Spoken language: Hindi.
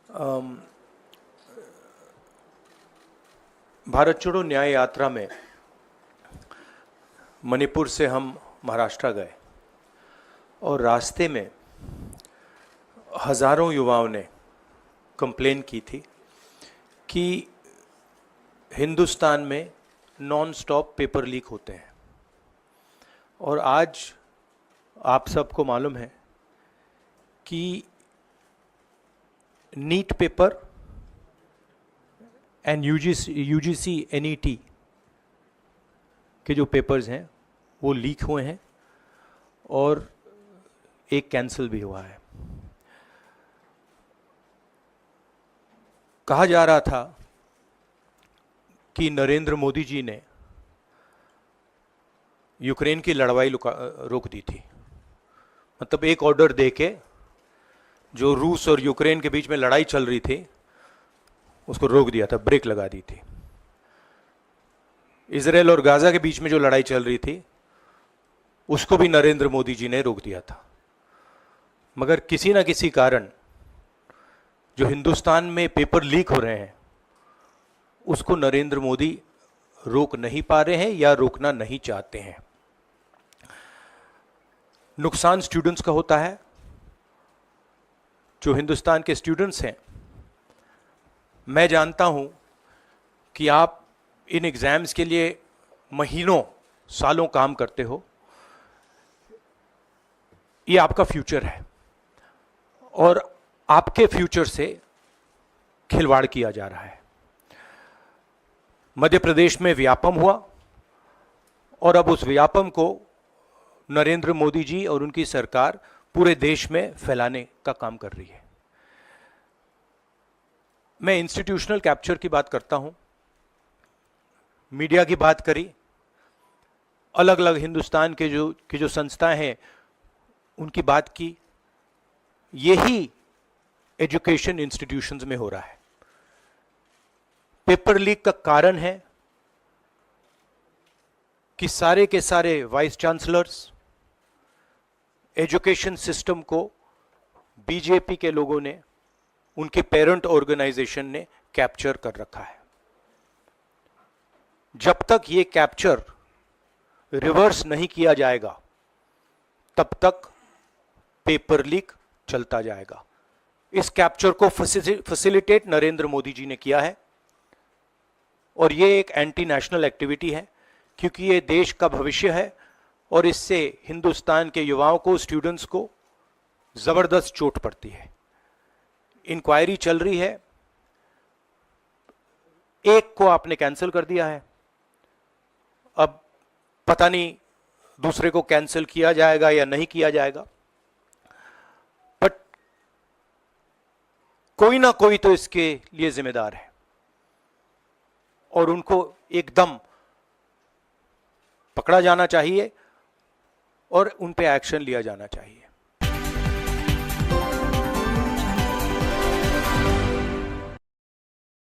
अम, भारत छोड़ो न्याय यात्रा में मणिपुर से हम महाराष्ट्र गए और रास्ते में हज़ारों युवाओं ने कंप्लेन की थी कि हिंदुस्तान में नॉन स्टॉप पेपर लीक होते हैं। और आज आप सबको मालूम है कि NEET paper and UGC NET के जो पेपर्स हैं वो लीक हुए हैं और एक कैंसिल भी हुआ है। कहा जा रहा था कि नरेंद्र मोदी जी ने यूक्रेन की लड़ाई रोक दी थी। मतलब एक ऑर्डर देके जो रूस और यूक्रेन के बीच में लड़ाई चल रही थी उसको रोक दिया था, ब्रेक लगा दी थी। इजराइल और गाजा के बीच में जो लड़ाई चल रही थी उसको भी नरेंद्र मोदी जी ने रोक दिया था। मगर किसी ना किसी कारण जो हिंदुस्तान में पेपर लीक हो रहे हैं उसको नरेंद्र मोदी रोक नहीं पा रहे हैं या रोकना नहीं चाहते हैं। नुकसान स्टूडेंट्स का होता है। जो हिंदुस्तान के स्टूडेंट्स हैं, मैं जानता हूं कि आप इन एग्जाम्स के लिए महीनों सालों काम करते हो। ये आपका फ्यूचर है और आपके फ्यूचर से खिलवाड़ किया जा रहा है। मध्य प्रदेश में व्यापम हुआ और अब उस व्यापम को नरेंद्र मोदी जी और उनकी सरकार पूरे देश में फैलाने का काम कर रही है। मैं इंस्टीट्यूशनल कैप्चर की बात करता हूं, मीडिया की बात करी, अलग अलग हिंदुस्तान के जो संस्थाएं हैं उनकी बात की। यही एजुकेशन इंस्टीट्यूशंस में हो रहा है। पेपर लीक का कारण है कि सारे के सारे वाइस चांसलर्स, एजुकेशन सिस्टम को बीजेपी के लोगों ने, उनके पेरेंट ऑर्गेनाइजेशन ने कैप्चर कर रखा है। जब तक ये कैप्चर रिवर्स नहीं किया जाएगा तब तक पेपर लीक चलता जाएगा। इस कैप्चर को फैसिलिटेट नरेंद्र मोदी जी ने किया है और ये एक एंटी नेशनल एक्टिविटी है क्योंकि ये देश का भविष्य है और इससे हिंदुस्तान के युवाओं को, स्टूडेंट्स को जबरदस्त चोट पड़ती है। इंक्वायरी चल रही है, एक को आपने कैंसिल कर दिया है, अब पता नहीं दूसरे को कैंसिल किया जाएगा या नहीं किया जाएगा, बट कोई ना कोई तो इसके लिए जिम्मेदार है और उनको एकदम पकड़ा जाना चाहिए और उन पे एक्शन लिया जाना चाहिए।